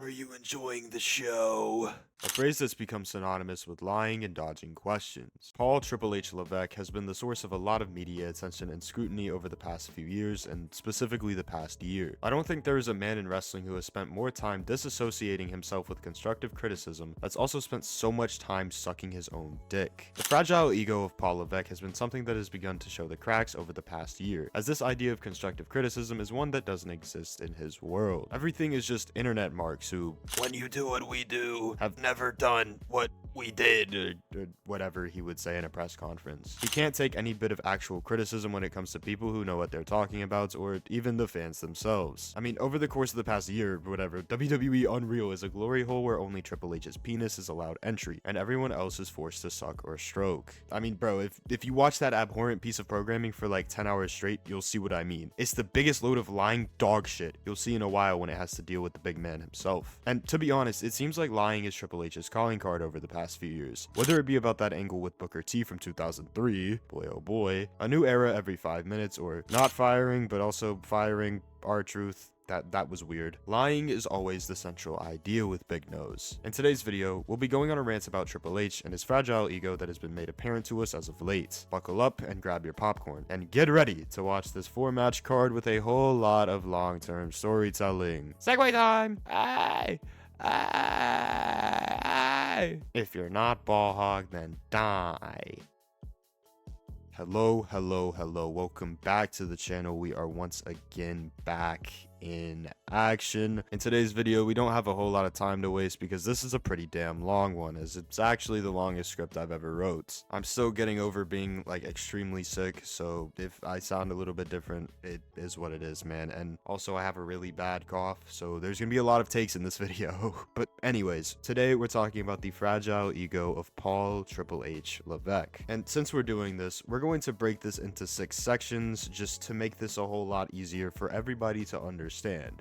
Are you enjoying the show? A phrase that's become synonymous with lying and dodging questions. Paul Triple H Levesque has been the source of a lot of media attention and scrutiny over the past few years, and specifically the past year. I don't think there is a man in wrestling who has spent more time disassociating himself with constructive criticism that's also spent so much time sucking his own dick. The fragile ego of Paul Levesque has been something that has begun to show the cracks over the past year, as this idea of constructive criticism is one that doesn't exist in his world. Everything is just internet marks who, when you do what we do, have never done what we did, or whatever he would say in a press conference. He can't take any bit of actual criticism when it comes to people who know what they're talking about, or even the fans themselves. I mean, over the course of the past year, whatever, WWE Unreal is a glory hole where only Triple H's penis is allowed entry, and everyone else is forced to suck or stroke. I mean, bro, if you watch that abhorrent piece of programming for like 10 hours straight, you'll see what I mean. It's the biggest load of lying dog shit you'll see in a while when it has to deal with the big man himself. And to be honest, it seems like lying is Triple H's calling card over the past few years. Whether it be about that angle with Booker T from 2003, boy oh boy, a new era every 5 minutes, or not firing but also firing R-Truth. That was weird. Lying is always the central idea with Big Nose. In today's video, we'll be going on a rant about Triple H and his fragile ego that has been made apparent to us as of late. Buckle up and grab your popcorn, and get ready to watch this 4-match card with a whole lot of long-term storytelling. Segway time! Aye! Aye! If you're not ball hog, then die. Hello, welcome back to the channel. We are once again back in action. In today's video, we don't have a whole lot of time to waste because this is a pretty damn long one, as it's actually the longest script I've ever wrote. I'm still getting over being like extremely sick, so if I sound a little bit different, it is what it is, man. And also I have a really bad cough, so there's gonna be a lot of takes in this video. But anyways, today we're talking about the fragile ego of Paul Triple H Levesque. And since we're doing this, we're going to break this into 6 sections just to make this a whole lot easier for everybody to understand,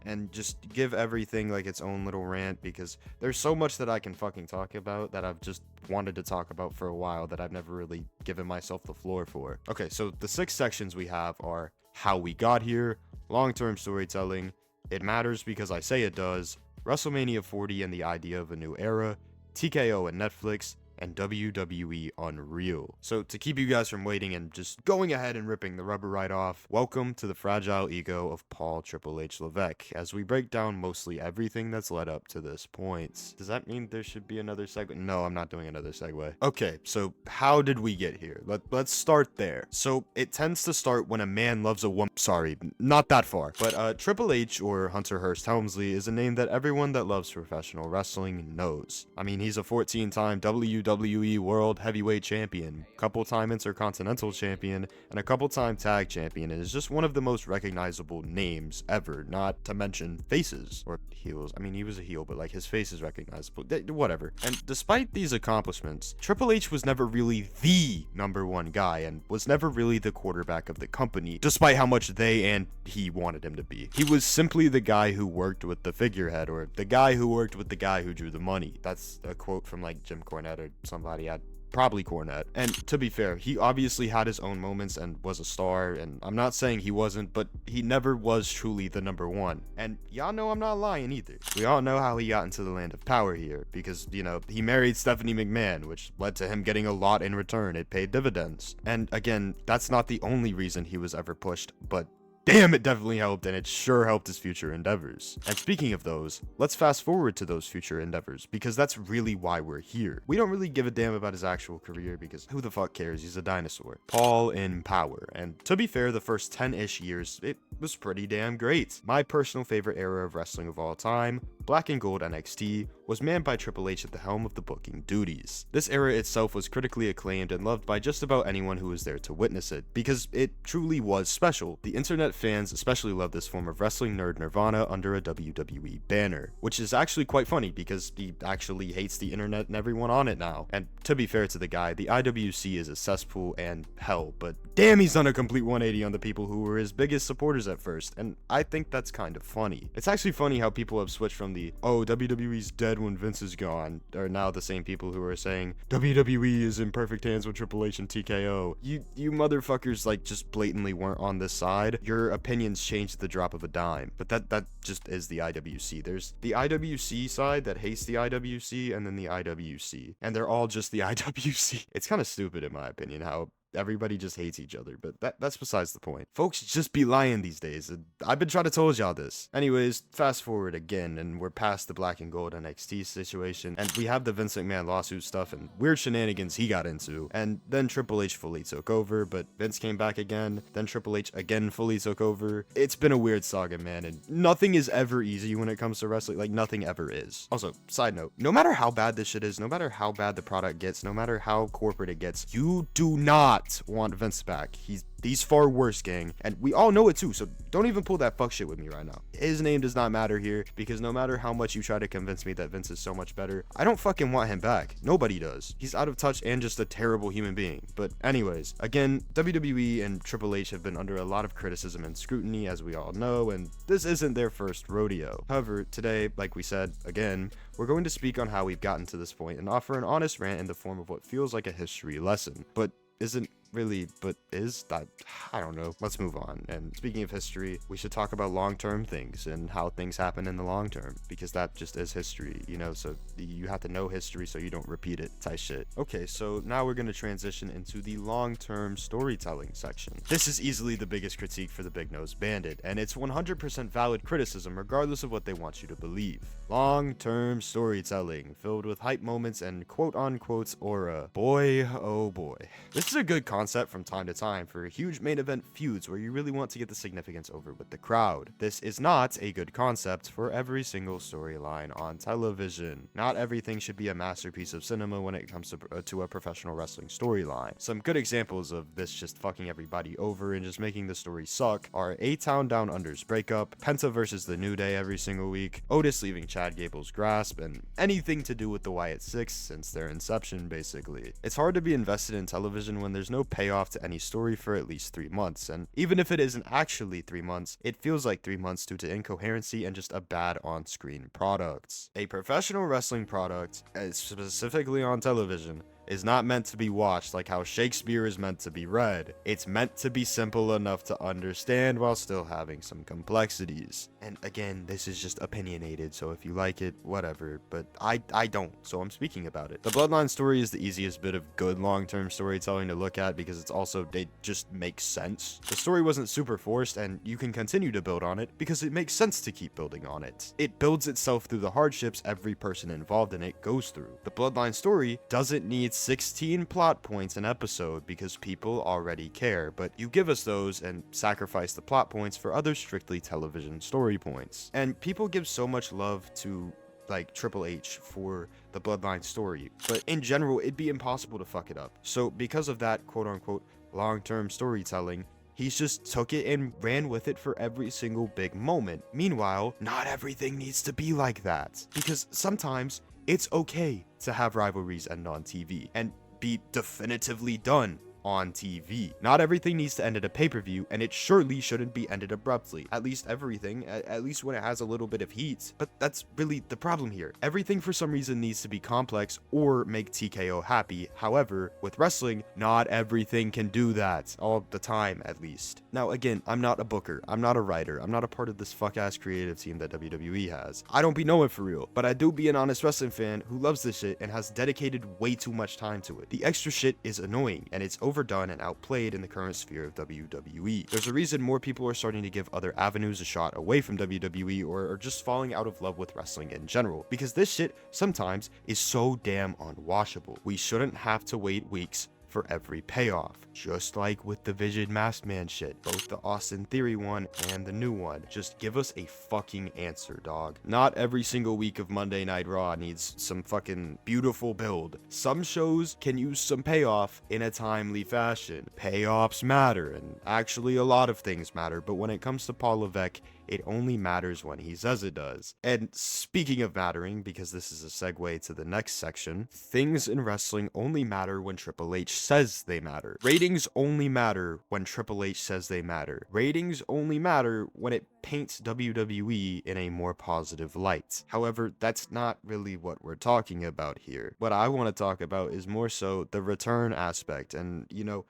and just give everything like its own little rant, because there's so much that I can fucking talk about that I've just wanted to talk about for a while that I've never really given myself the floor for. Okay, so the 6 sections we have are how we got here, long-term storytelling, it matters because I say it does, WrestleMania 40 and the idea of a new era, TKO and Netflix, and WWE Unreal. So to keep you guys from waiting and just going ahead and ripping the rubber right off, welcome to the fragile ego of Paul Triple H Levesque, as we break down mostly everything that's led up to this point. Does that mean there should be another segue? No, I'm not doing another segue. Okay, so how did we get here? Let's start there. So it tends to start when a man loves a woman. Sorry, not that far. But Triple H, or Hunter Hearst Helmsley, is a name that everyone that loves professional wrestling knows. I mean, he's a 14-time WWE World Heavyweight Champion, couple-time Intercontinental Champion, and a couple-time Tag Champion, and is just one of the most recognizable names ever, not to mention faces, or heels. I mean, he was a heel, but like his face is recognizable, whatever. And despite these accomplishments, Triple H was never really the #1 guy, and was never really the quarterback of the company, despite how much they and he wanted him to be. He was simply the guy who worked with the figurehead, or the guy who worked with the guy who drew the money. That's a quote from like Jim Cornette or somebody. Probably Cornette. And to be fair, he obviously had his own moments and was a star, and I'm not saying he wasn't, but he never was truly the #1. And y'all know I'm not lying either. We all know how he got into the land of power here, because, you know, he married Stephanie McMahon, which led to him getting a lot in return. It paid dividends. And again, that's not the only reason he was ever pushed, but damn, it definitely helped, and it sure helped his future endeavors. And speaking of those, let's fast forward to those future endeavors, because that's really why we're here. We don't really give a damn about his actual career, because who the fuck cares? He's a dinosaur. Paul in power. And to be fair, the first 10-ish years, it was pretty damn great. My personal favorite era of wrestling of all time, Black and Gold NXT, was manned by Triple H at the helm of the booking duties. This era itself was critically acclaimed and loved by just about anyone who was there to witness it, because it truly was special. The internet fans especially love this form of wrestling nerd nirvana under a WWE banner, which is actually quite funny because he actually hates the internet and everyone on it now. And to be fair to the guy, the IWC is a cesspool and hell, but damn, he's done a complete 180 on the people who were his biggest supporters at first, and I think that's kind of funny. It's actually funny how people have switched from immediately, oh, WWE's dead when Vince is gone, are now the same people who are saying WWE is in perfect hands with Triple H and TKO. You motherfuckers like just blatantly weren't on this side. Your opinions changed the drop of a dime. But that just is the IWC. There's the IWC side that hates the IWC, and then the IWC, and they're all just the IWC. It's kind of stupid in my opinion how everybody just hates each other, but that's besides the point. Folks just be lying these days. I've been trying to told y'all this. Anyways, fast forward again, and we're past the black and gold NXT situation, and we have the Vince McMahon lawsuit stuff and weird shenanigans he got into, and then Triple H fully took over, but Vince came back again, then Triple H again fully took over. It's been a weird saga, man, and nothing is ever easy when it comes to wrestling. Like, nothing ever is. Also, side note, no matter how bad this shit is, no matter how bad the product gets, no matter how corporate it gets, you do not want Vince back. He's far worse, gang, and we all know it too, so don't even pull that fuck shit with me right now. His name does not matter here, because no matter how much you try to convince me that Vince is so much better, I don't fucking want him back. Nobody does. He's out of touch and just a terrible human being. But anyways, again, WWE and Triple H have been under a lot of criticism and scrutiny, as we all know, and this isn't their first rodeo. However, today, like we said, again, we're going to speak on how we've gotten to this point and offer an honest rant in the form of what feels like a history lesson, but isn't really, but is that, I don't know. Let's move on. And speaking of history, we should talk about long-term things and how things happen in the long term, because that just is history, you know, so you have to know history so you don't repeat it type shit. Okay, so now we're going to transition into the long-term storytelling section. This is easily the biggest critique for the Big Nose Bandit, and it's 100% valid criticism regardless of what they want you to believe. Long-term storytelling filled with hype moments and quote-unquote aura. Boy, oh boy. This is a good concept from time to time for huge main event feuds where you really want to get the significance over with the crowd. This is not a good concept for every single storyline on television. Not everything should be a masterpiece of cinema when it comes to a professional wrestling storyline. Some good examples of this just fucking everybody over and just making the story suck are A-Town Down Under's breakup, Penta versus the New Day every single week, Otis leaving Chad Gable's grasp, and anything to do with the Wyatt Six since their inception, basically. It's hard to be invested in television when there's no payoff to any story for at least 3 months, and even if it isn't actually 3 months, it feels like 3 months due to incoherency and just a bad on-screen product. A professional wrestling product, specifically on television, is not meant to be watched like how Shakespeare is meant to be read. It's meant to be simple enough to understand while still having some complexities. And again, this is just opinionated, so if you like it, whatever, but I don't, so I'm speaking about it. The Bloodline story is the easiest bit of good long-term storytelling to look at because it's also, it just makes sense. The story wasn't super forced, and you can continue to build on it because it makes sense to keep building on it. It builds itself through the hardships every person involved in it goes through. The Bloodline story doesn't need 16 plot points an episode because people already care, but you give us those and sacrifice the plot points for other strictly television story points. And people give so much love to like Triple H for the Bloodline story, but in general it'd be impossible to fuck it up. So because of that quote-unquote long-term storytelling, he's just took it and ran with it for every single big moment. Meanwhile, not everything needs to be like that, because sometimes it's okay to have rivalries end on TV and be definitively done on TV. Not everything needs to end at a pay-per-view, and it surely shouldn't be ended abruptly. At least everything, at least when it has a little bit of heat. But that's really the problem here. Everything for some reason needs to be complex or make TKO happy. However, with wrestling, not everything can do that all the time, at least. Now again, I'm not a booker, I'm not a writer, I'm not a part of this fuck-ass creative team that WWE has. I don't be knowing for real, but I do be an honest wrestling fan who loves this shit and has dedicated way too much time to it. The extra shit is annoying, and it's overdone and outplayed in the current sphere of WWE. There's a reason more people are starting to give other avenues a shot away from WWE or are just falling out of love with wrestling in general, because this shit sometimes is so damn unwatchable. We shouldn't have to wait weeks for every payoff, just like with the Vision Masked Man shit, both the Austin Theory one and the new one. Just give us a fucking answer, dog. Not every single week of Monday Night Raw needs some fucking beautiful build. Some shows can use some payoff in a timely fashion. Payoffs matter, and actually a lot of things matter, but when it comes to Paul Levesque, it only matters when he says it does. And speaking of mattering, because this is a segue to the next section, things in wrestling only matter when Triple H says they matter. Ratings only matter when Triple H says they matter. Ratings only matter when it paints WWE in a more positive light. However, that's not really what we're talking about here. What I want to talk about is more so the return aspect and,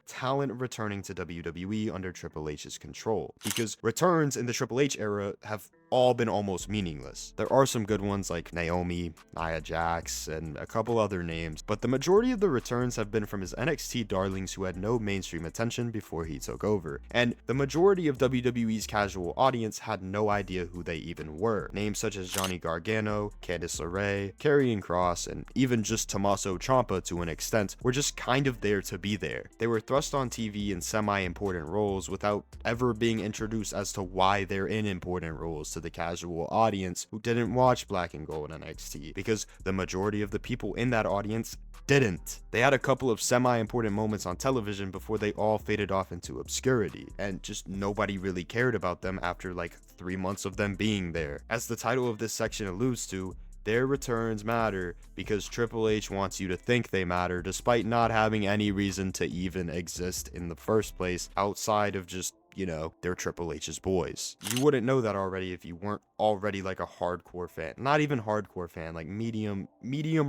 talent returning to WWE under Triple H's control. Because returns in the Triple H era have all been almost meaningless. There are some good ones like Naomi, Nia Jax, and a couple other names, but the majority of the returns have been from his NXT darlings who had no mainstream attention before he took over. And the majority of WWE's casual audience had no idea who they even were. Names such as Johnny Gargano, Candice LeRae, Karrion Kross, and even just Tommaso Ciampa to an extent were just kind of there to be there. They were thrust on TV in semi-important roles without ever being introduced as to why they're in important roles to the casual audience who didn't watch Black and Gold NXT, because the majority of the people in that audience didn't. They had a couple of semi-important moments on television before they all faded off into obscurity, and just nobody really cared about them after like 3 months of them being there. As the title of this section alludes to, their returns matter because Triple H wants you to think they matter despite not having any reason to even exist in the first place outside of just they're Triple H's boys. You wouldn't know that already if you weren't already like a hardcore fan. Not even hardcore fan, like medium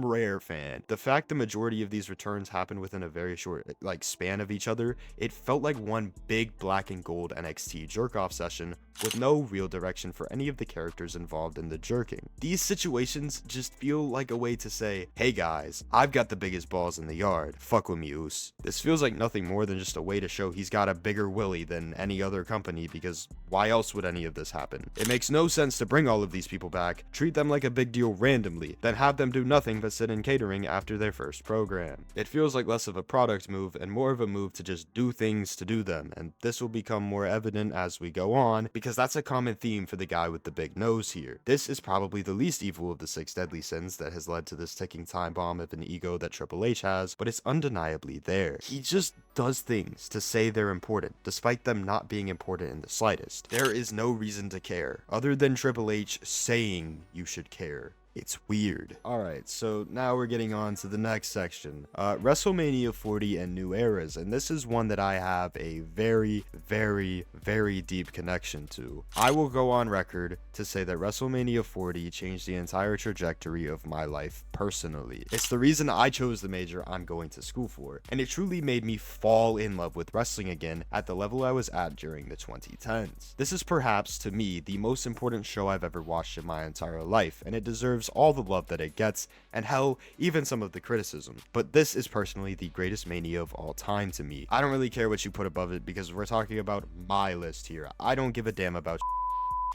rare fan. The fact the majority of these returns happened within a very short span of each other, it felt like one big Black and Gold NXT jerk-off session with no real direction for any of the characters involved in the jerking. These situations just feel like a way to say, hey guys, I've got the biggest balls in the yard, fuck with me, Oos. This feels like nothing more than just a way to show he's got a bigger willy than any other company, because why else would any of this happen? It makes no sense to bring all of these people back, treat them like a big deal randomly, then have them do nothing but sit in catering after their first program. It feels like less of a product move and more of a move to just do things to do them, and this will become more evident as we go on, because that's a common theme for the guy with the big nose here. This is probably the least evil of the 6 deadly sins that has led to this ticking time bomb of an ego that Triple H has, but it's undeniably there. He just does things to say they're important, despite them not being important in the slightest. There is no reason to care, other than Triple H saying you should care. It's weird. Alright, so now we're getting on to the next section. WrestleMania 40 and new eras, and this is one that I have a very, very, very deep connection to. I will go on record to say that WrestleMania 40 changed the entire trajectory of my life personally. It's the reason I chose the major I'm going to school for, and it truly made me fall in love with wrestling again at the level I was at during the 2010s. This is perhaps, to me, the most important show I've ever watched in my entire life, and it deserves all the love that it gets, and hell, even some of the criticism. But this is personally the greatest mania of all time to me. I don't really care what you put above it because we're talking about my list here. I don't give a damn about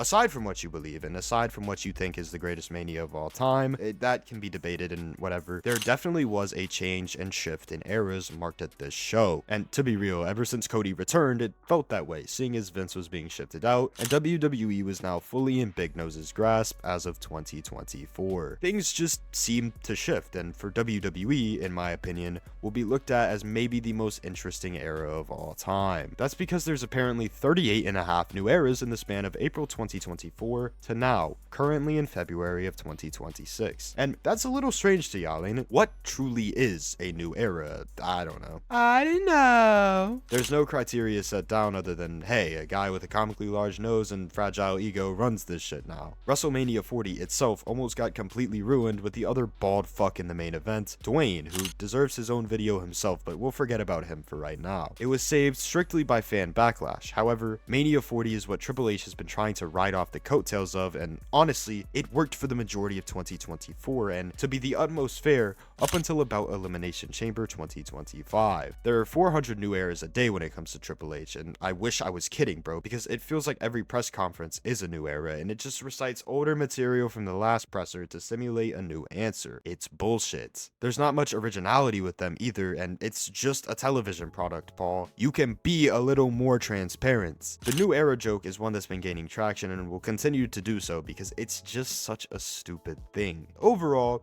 aside from what you believe and aside from what you think is the greatest mania of all time. That can be debated and whatever. There definitely was a change and shift in eras marked at this show, and to be real, ever since Cody returned, it felt that way, seeing as Vince was being shifted out and WWE was now fully in Big Nose's grasp as of 2024. Things just seemed to shift, and for WWE, in my opinion, will be looked at as maybe the most interesting era of all time. That's because there's apparently 38 and a half new eras in the span of April 2024 to now, currently in February of 2026. And that's a little strange to y'all, ain't it? What truly is a new era? I don't know. I don't know. There's no criteria set down other than, hey, a guy with a comically large nose and fragile ego runs this shit now. WrestleMania 40 itself almost got completely ruined with the other bald fuck in the main event, Dwayne, who deserves his own video himself, but we'll forget about him for right now. It was saved strictly by fan backlash. However, Mania 40 is what Triple H has been trying to ride off the coattails of, and honestly, it worked for the majority of 2024, and to be the utmost fair, up until about Elimination Chamber 2025. There are 400 new eras a day when it comes to Triple H, and I wish I was kidding, bro, because it feels like every press conference is a new era, and it just recites older material from the last presser to simulate a new answer. It's bullshit. There's not much originality with them either, and it's just a television product, Paul. You can be a little more transparent. The new era joke is one that's been gaining traction and will continue to do so because it's just such a stupid thing. Overall,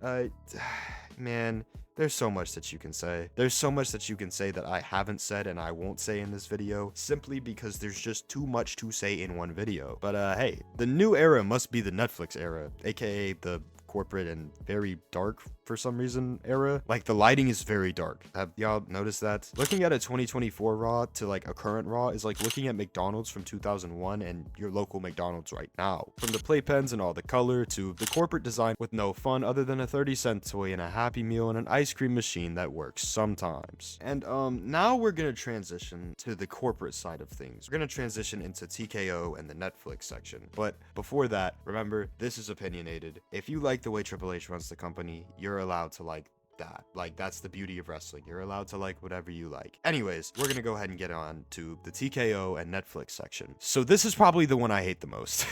man, there's so much that you can say. There's so much that you can say that I haven't said and I won't say in this video, simply because there's just too much to say in one video. But hey, the new era must be the Netflix era, aka the corporate and very dark for some reason era. Like, the lighting is very dark. Have y'all noticed that? Looking at a 2024 Raw to like a current Raw is like looking at McDonald's from 2001 and your local McDonald's right now. From the playpens and all the color to the corporate design with no fun other than a 30-cent toy and a Happy Meal and an ice cream machine that works sometimes. And now we're gonna transition to the corporate side of things. We're gonna transition into TKO and the Netflix section. But before that, remember, this is opinionated. If you like the way Triple H runs the company, you're allowed to like that. Like, that's the beauty of wrestling. You're allowed to like whatever you like. Anyways, we're gonna go ahead and get on to the TKO and Netflix section. So this is probably the one I hate the most.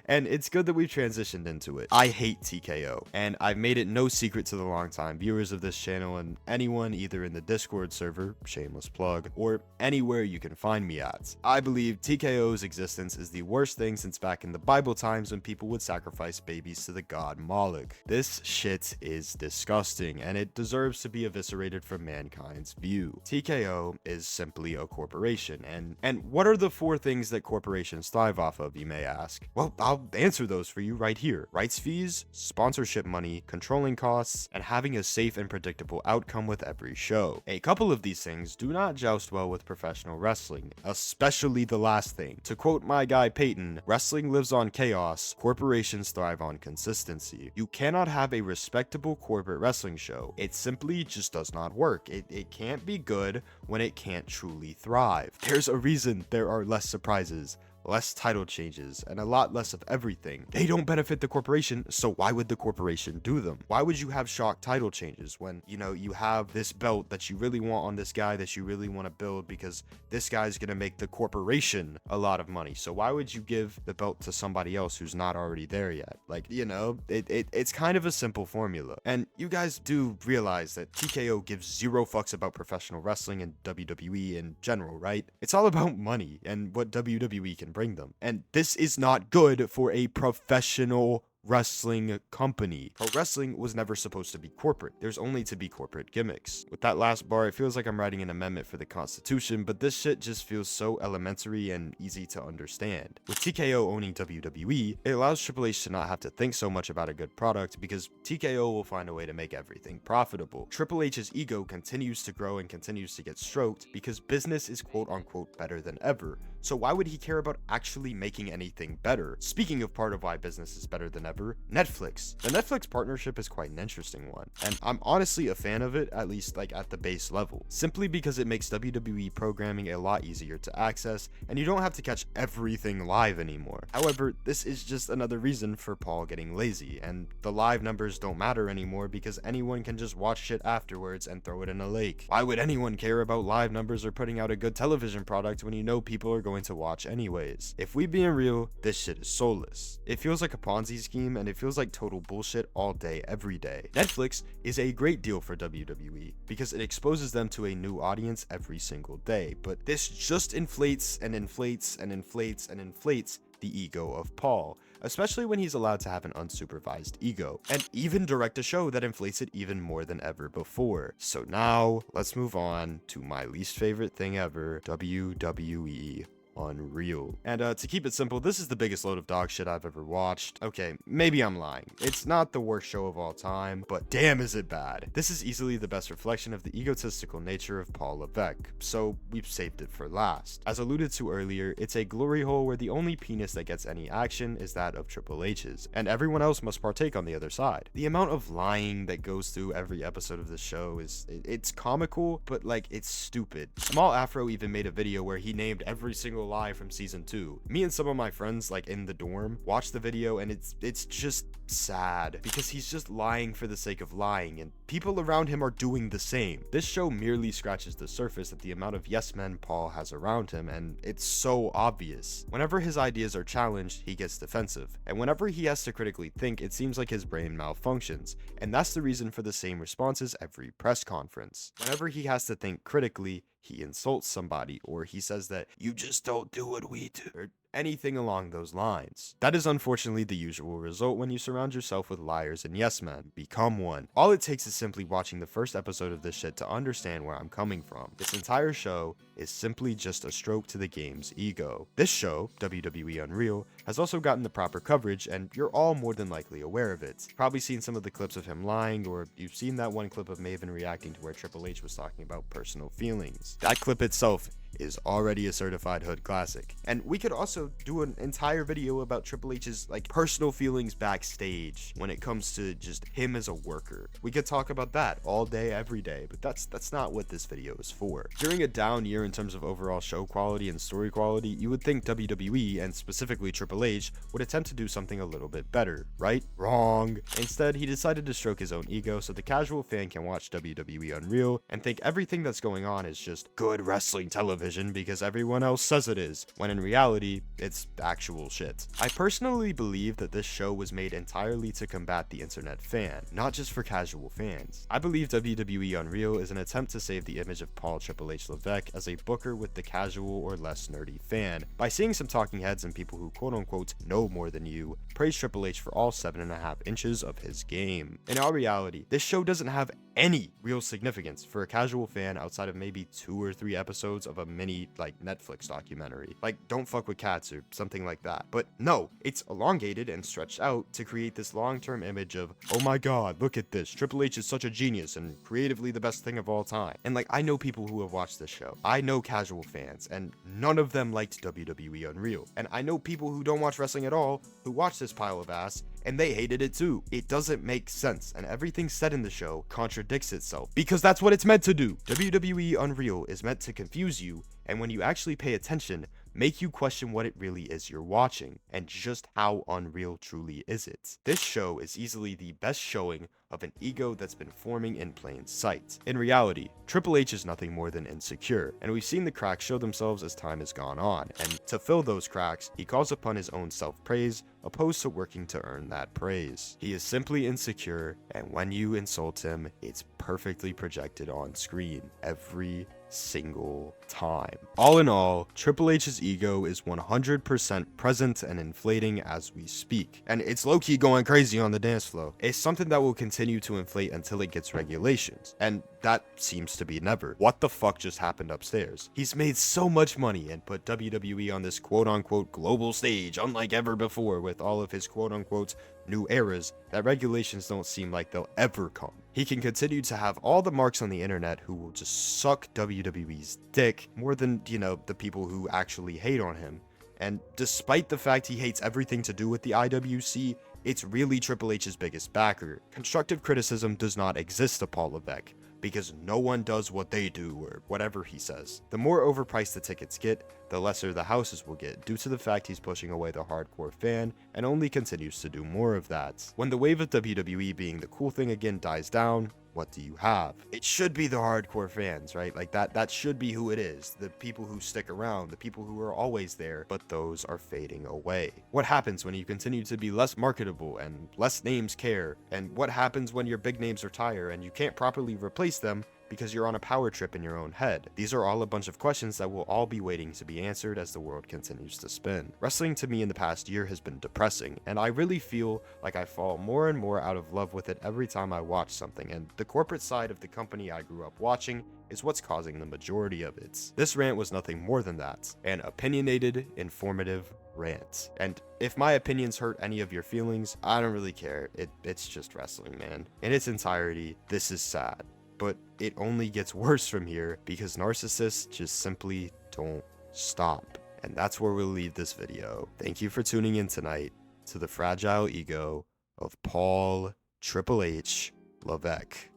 And it's good that we've transitioned into it. I hate TKO, and I've made it no secret to the longtime viewers of this channel and anyone either in the Discord server, shameless plug, or anywhere you can find me at. I believe TKO's existence is the worst thing since back in the Bible times when people would sacrifice babies to the god Moloch. This shit is disgusting, and it deserves to be eviscerated from mankind's view. TKO is simply a corporation, and what are the 4 things that corporations thrive off of, you may ask? Well, I'll answer those for you right here. Rights fees, sponsorship money, controlling costs, and having a safe and predictable outcome with every show. A couple of these things do not joust well with professional wrestling, especially the last thing. To quote my guy Peyton, wrestling lives on chaos, corporations thrive on consistency. You cannot have a respectable corporate wrestling show. It simply just does not work. It can't be good when it can't truly thrive. There's a reason there are less surprises, less title changes, and a lot less of everything. They don't benefit the corporation, so why would the corporation do them? Why would you have shock title changes when, you know, you have this belt that you really want on this guy that you really want to build because this guy's gonna make the corporation a lot of money? So why would you give the belt to somebody else who's not already there yet? Like, you know, it's kind of a simple formula. And you guys do realize that TKO gives 0 fucks about professional wrestling and WWE in general, right? It's all about money and what WWE can bring them. And this is not good for a professional wrestling company. Pro wrestling was never supposed to be corporate. There's only to be corporate gimmicks. With that last bar, it feels like I'm writing an amendment for the Constitution, but this shit just feels so elementary and easy to understand. With TKO owning WWE, it allows Triple H to not have to think so much about a good product because TKO will find a way to make everything profitable. Triple H's ego continues to grow and continues to get stroked because business is quote unquote better than ever. So why would he care about actually making anything better? Speaking of part of why business is better than ever, Netflix. The Netflix partnership is quite an interesting one, and I'm honestly a fan of it, at least like at the base level, simply because it makes WWE programming a lot easier to access, and you don't have to catch everything live anymore. However, this is just another reason for Paul getting lazy, and the live numbers don't matter anymore because anyone can just watch shit afterwards and throw it in a lake. Why would anyone care about live numbers or putting out a good television product when you know people are going to watch anyways? If we being real, this shit is soulless. It feels like a Ponzi scheme, and it feels like total bullshit all day, every day. Netflix is a great deal for WWE because it exposes them to a new audience every single day, but this just inflates and inflates and inflates and inflates the ego of Paul, especially when he's allowed to have an unsupervised ego, and even direct a show that inflates it even more than ever before. So now, let's move on to my least favorite thing ever, WWE. Unreal. And to keep it simple, this is the biggest load of dog shit I've ever watched. Okay, maybe I'm lying. It's not the worst show of all time, but damn is it bad. This is easily the best reflection of the egotistical nature of Paul Levesque, so we've saved it for last. As alluded to earlier, it's a glory hole where the only penis that gets any action is that of Triple H's, and everyone else must partake on the other side. The amount of lying that goes through every episode of the show it's comical, but like it's stupid. Small Afro even made a video where he named every single lie from season 2. Me and some of my friends like in the dorm watched the video, and it's just sad because he's just lying for the sake of lying, and people around him are doing the same. This show merely scratches the surface of the amount of yes men Paul has around him, and it's so obvious. Whenever his ideas are challenged, he gets defensive, and whenever he has to critically think, it seems like his brain malfunctions, and that's the reason for the same responses every press conference. Whenever he has to think critically, he insults somebody, or he says that you just don't do what we do, or anything along those lines. That is unfortunately the usual result when you surround yourself with liars and yes men. Become one. All it takes is simply watching the first episode of this shit to understand where I'm coming from. This entire show is simply just a stroke to the game's ego. This show, WWE Unreal, has also gotten the proper coverage, and you're all more than likely aware of it. Probably seen some of the clips of him lying, or you've seen that one clip of Maven reacting to where Triple H was talking about personal feelings. That clip itself is already a certified hood classic. And we could also do an entire video about Triple H's personal feelings backstage when it comes to just him as a worker. We could talk about that all day, every day, but that's not what this video is for. During a down year in terms of overall show quality and story quality, you would think WWE, and specifically Triple H, would attempt to do something a little bit better, right? Wrong. Instead, he decided to stroke his own ego so the casual fan can watch WWE Unreal and think everything that's going on is just good wrestling television because everyone else says it is, when in reality, it's actual shit. I personally believe that this show was made entirely to combat the internet fan, not just for casual fans. I believe WWE Unreal is an attempt to save the image of Paul Triple H Levesque as a booker with the casual or less nerdy fan, by seeing some talking heads and people who quote-unquote know more than you praise Triple H for all 7.5 inches of his game. In our reality, this show doesn't have any real significance for a casual fan outside of maybe 2 or 3 episodes of a mini Netflix documentary, like Don't Fuck with Cats or something like that. But no, it's elongated and stretched out to create this long-term image of, oh my god, look at this, Triple H is such a genius and creatively the best thing of all time. And I know people who have watched this show. I know casual fans, and none of them liked WWE Unreal. And I know people who don't watch wrestling at all who watch this pile of ass, and they hated it too. It doesn't make sense, and everything said in the show contradicts itself, because that's what it's meant to do. WWE Unreal is meant to confuse you, and when you actually pay attention, make you question what it really is you're watching, and just how unreal truly is it. This show is easily the best showing of an ego that's been forming in plain sight. In reality, Triple H is nothing more than insecure, and we've seen the cracks show themselves as time has gone on, and to fill those cracks, he calls upon his own self-praise, opposed to working to earn that praise. He is simply insecure, and when you insult him, it's perfectly projected on screen every single time. All in all, Triple H's ego is 100% present and inflating as we speak, and it's low-key going crazy on the dance floor. It's something that will continue to inflate until it gets regulations, and that seems to be never. What the fuck just happened upstairs? He's made so much money and put WWE on this quote-unquote global stage unlike ever before with all of his quote-unquote new eras that regulations don't seem like they'll ever come. He can continue to have all the marks on the internet who will just suck WWE's dick more than, the people who actually hate on him. And despite the fact he hates everything to do with the IWC, it's really Triple H's biggest backer. Constructive criticism does not exist to Paul Levesque, because no one does what they do or whatever he says. The more overpriced the tickets get, the lesser the houses will get, due to the fact he's pushing away the hardcore fan and only continues to do more of that. When the wave of WWE being the cool thing again dies down, what do you have? It should be the hardcore fans, right? That should be who it is. The people who stick around, the people who are always there, but those are fading away. What happens when you continue to be less marketable and less names care? And what happens when your big names retire and you can't properly replace them because you're on a power trip in your own head? These are all a bunch of questions that will all be waiting to be answered as the world continues to spin. Wrestling to me in the past year has been depressing, and I really feel like I fall more and more out of love with it every time I watch something, and the corporate side of the company I grew up watching is what's causing the majority of it. This rant was nothing more than that, an opinionated, informative rant. And if my opinions hurt any of your feelings, I don't really care. It's just wrestling, man. In its entirety, this is sad. But it only gets worse from here because narcissists just simply don't stop. And that's where we'll leave this video. Thank you for tuning in tonight to the fragile ego of Paul Triple H Levesque.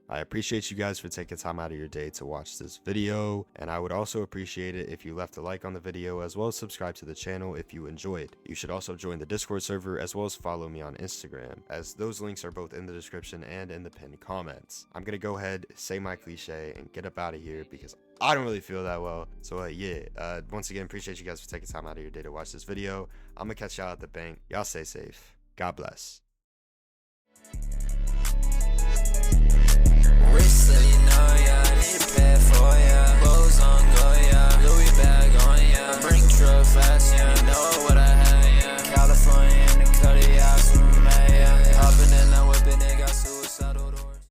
I appreciate you guys for taking time out of your day to watch this video, and I would also appreciate it if you left a like on the video as well as subscribe to the channel if you enjoyed. You should also join the Discord server as well as follow me on Instagram, as those links are both in the description and in the pinned comments. I'm gonna go ahead, say my cliche, and get up out of here because I don't really feel that well. So once again, appreciate you guys for taking time out of your day to watch this video. I'm gonna catch y'all at the bank. Y'all stay safe. God bless.